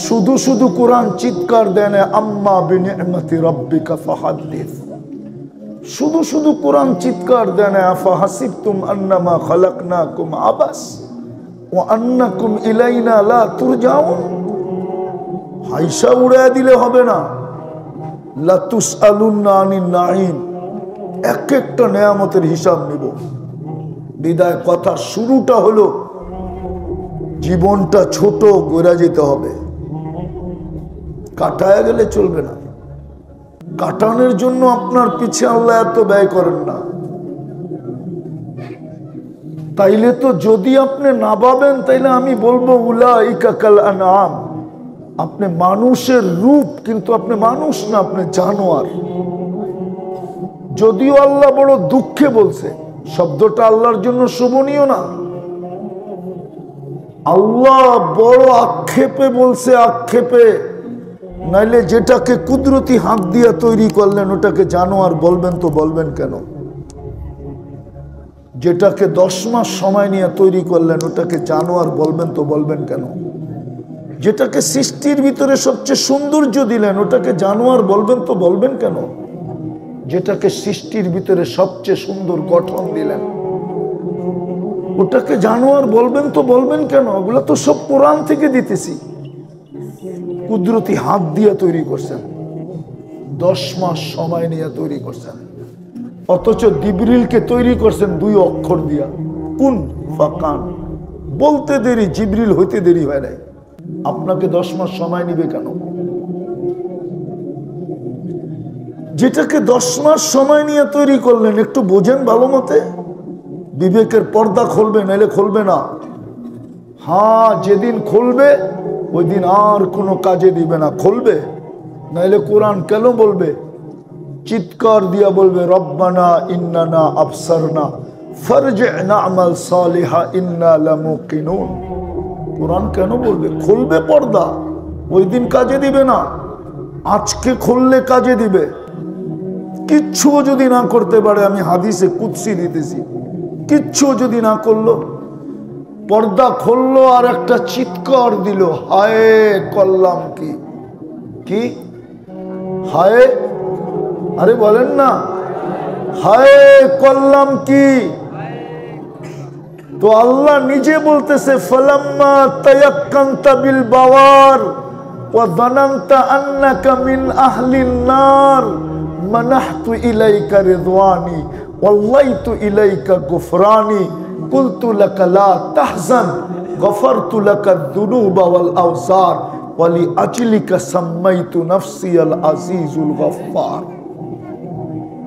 শুধু শুধু কোরআন চিৎকার দেন, আম্মা বিনিআমাতি রাব্বিকা ফাহাদ্দিস। শুধু শুধু কোরআন চিৎকার দেন, আফাহাসিবতুম আন্নামা খালাকনাকুম আবাস ওয়া আন্নাকুম ইলাইনা লা তুরজাউন। হাইসা উড়ায় দিলে হবে না। লা তুসআলুন্না আনিন নাঈম, এক একটা নেয়ামতের হিসাব নিব। বিদায় কথা শুরুটা হলো জীবনটা ছোট গড়া যেতে হবে, কাটায় গেলে চলবে না। কাটানোর জন্য আপনার পিছে আল্লাহ এত ব্যয় করেন না। তাইলে তো যদি আপনি না ভাবেন তাইলে আমি বলবো উলাইকা কাল আনআম। আপনি মানুষের রূপ, কিন্তু আপনি মানুষ না, আপনি জানোয়ার। যদিও আল্লাহ বড় দুঃখে বলছে শব্দটা আল্লাহর জন্য শোভনীয় না। আল্লাহ বড় আক্ষেপে বলছে, আক্ষেপে, নাইলে যেটাকে কুদরতি হাত দিয়া তৈরি করলেন ওটাকে জানোয়ার বলবেন তো বলবেন কেন? যেটাকে 10 মাস সময় নিয়ে তৈরি করলেন ওটাকে জানোয়ার বলবেন তো বলবেন কেন? যেটাকে সৃষ্টির ভিতরে সবচেয়ে সৌন্দর্য দিলেন ওটাকে জানোয়ার বলবেন তো বলবেন কেন? যেটাকে সৃষ্টির ভিতরে সবচেয়ে সুন্দর গঠন দিলেন ওটাকে জানোয়ার বলবেন তো বলবেন কেন? ওগুলো তো সব কোরআন থেকে দিতেছি। কুদরতি হাত দিয়ে তৈরি করছেন, 10 মাস সময় নিয়ে তৈরি করছেন, অথচ জিবরিলকে তৈরি করছেন 2 অক্ষর দিয়া, কুন ফাকান। বলতে দেরি, জিবরিল হইতে দেরি হয় নাই। আপনাকে 10 মাস সময় নিবে কেন? যেটাকে 10 মাস সময় নিয়ে তৈরি করলেন একটু বোঝেন ভালো মতে। বিবেকের পর্দা খুলবে, নাইলে খুলবে না। হ্যাঁ, যেদিন খুলবে ওই দিন আর কোনো কাজে দিবে না। খুলবে, নাইলে কোরআন কেন বলবে? চিৎকার দিয়া বলবে, রব্বানা ইন্নানা আবসারনা ফারজি'না আমাল সালিহা ইন্না লামুকিনুন। কোরআন কেন বলবে? খুলবে পর্দা, ওই দিন কাজে দিবে না। আজকে খুললে কাজে দিবে। কিচ্ছু যদি না করতে পারে, আমি হাদিসে কুদসি দিতেছি, কিচ্ছু যদি না করলো, পর্দা খুললো আর একটা চিৎকার দিল, হায় করলাম কি? কি হায়? আরে বলেন না, হায় করলাম কি? তো আল্লাহ নিজে বলতেছে, ফালাম্মা তায়াক্কানতা বিল বাওয়ার ওয়া যানানতা আন্নাকা মিন আহলিন নার মানাহতু ইলাইকা রিদওয়ানি ওয়াল্লাইতু ইলাইকা গুফরানি কুলতু লাকা লা তাহজান গফারতু লাকা যুনুবা ওয়াল আওসার ওয়া লিআজলিকা সাম্মাইতু নাফসি আল আজিজুল গফফার।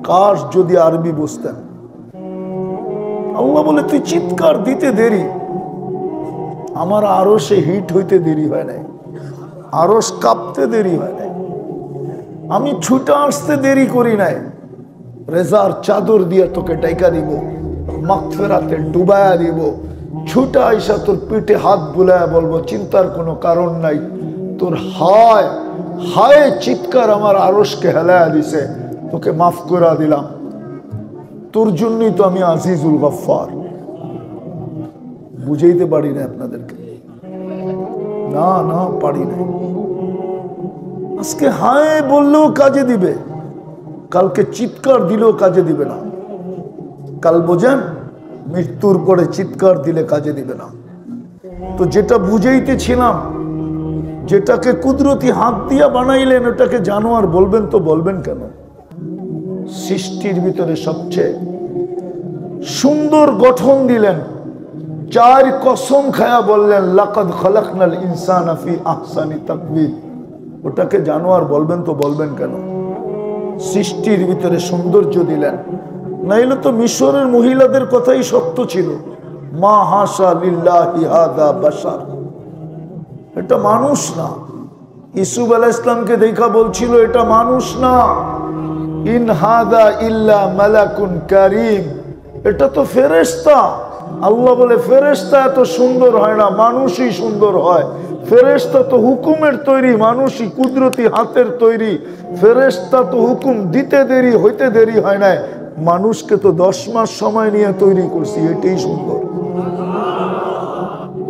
কাশ যদি আরবি বুঝতেন। আল্লাহ বলে, তুই চিৎকার দিতে দেরি, আমার আরশে হিট হইতে দেরি হয় নাই, আরশ কাঁপতে দেরি হয় নাই, আমি ছুটে আসতে দেরি করি নাই। রেজার চাদর দিয়ে তোকে ডাইকা দিব, মাগফিরাতে ডুবায়া দিব, ছুটে আইসা তোর পিঠে হাত বুলায়া বলবো, চিন্তার কোনো কারণ নাই। তোর হায় হায় চিৎকার আমার আরশকে হেলায়া দিছে, তোকে মাফ করে দিলাম। তোর জন্যই তো আমি আজিজুল গফফার। বুঝাইতে পারি না আপনাদেরকে, না না পারি না। আজকে হায় বললেও কাজে দিবে, কালকে চিৎকার দিলেও কাজে দিবে না। কাল বোঝেন, মৃত্যুর পরে চিৎকার দিলে কাজে দিবে না। তো যেটা বুঝাইতেছিলাম, যেটাকে কুদরতি হাত দিয়া বানাইলেন ওটাকে জানোয়ার বলবেন তো বলবেন কেন? সৃষ্টির ভিতরে সবচেয়ে সুন্দর গঠন দিলেন, 4 কসম খায়া বললেন, লাকাদ খালাকনাল ইনসানা ফি আহসানি তাকওয়িম। ওটাকে জানোয়ার বলবেন তো বলবেন কেন? সৃষ্টির ভিতরে সৌন্দর্য দিলেন, নাইলে তো মিশরের মহিলাদের কথাই সত্য ছিল, মা হাসা লিল্লাহি হাযা বাশার, এটা মানুষ না। ইউসুফ আলাইহিস সালামকে দেখা বলছিল, এটা মানুষ না, ইন হাযা ইল্লা মালাকুন কারীম, এটা তো ফেরেশতা। আল্লাহ বলে, ফেরেশতা এত সুন্দর হয় না, মানুষই সুন্দর হয়। ফেরেশতা তো হুকুমের তৈরি, মানুষই কুদরতি হাতের তৈরি। ফেরেশতা তো হুকুম দিতে দেরি, হইতে দেরি হয় না। মানুষকে তো 10 মাস সময় নিয়ে তৈরি করছি, এটাই সুন্দর।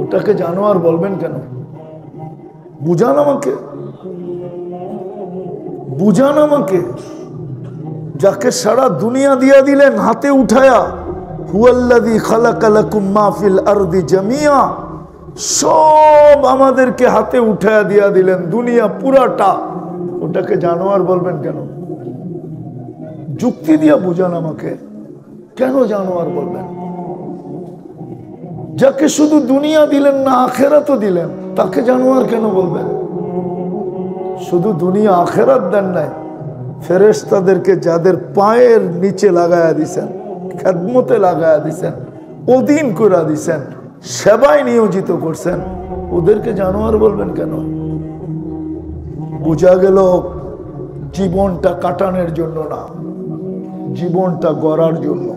ওটাকে জানোয়ার বলবেন কেন? বুঝান আমাকে, বুঝান আমাকে। যাকে সারা দুনিয়া দিয়া দিলেন হাতে উঠায়া, হুয়াল্লাযী খালাকা লাকুম মা ফিল আরদি জামিয়া, সব আমাদেরকে হাতে উঠায়া দিয়া দিলেন, দুনিয়া পুরাটা। ওটাকে জানোয়ার বলবেন কেন? যুক্তি দিয়া বুঝান আমাকে, কেন জানোয়ার বলবেন? যাকে শুধু দুনিয়া দিলেন না, আখেরাতও দিলেন, তাকে জানোয়ার কেন বলবেন? শুধু দুনিয়া আখেরাত দেন নাই, ফেরেশতাদেরকে যাদের পায়ের নিচে লাগায়া দিছেন, খেদমতে লাগায়া দিছেন, অধীন করে দিছেন, সেবায় নিয়োজিত করছেন, ওদেরকে জানোয়ার বলবেন কেন? বোঝা গেল জীবনটা কাটানোর জন্য না, জীবনটা গড়ার জন্য।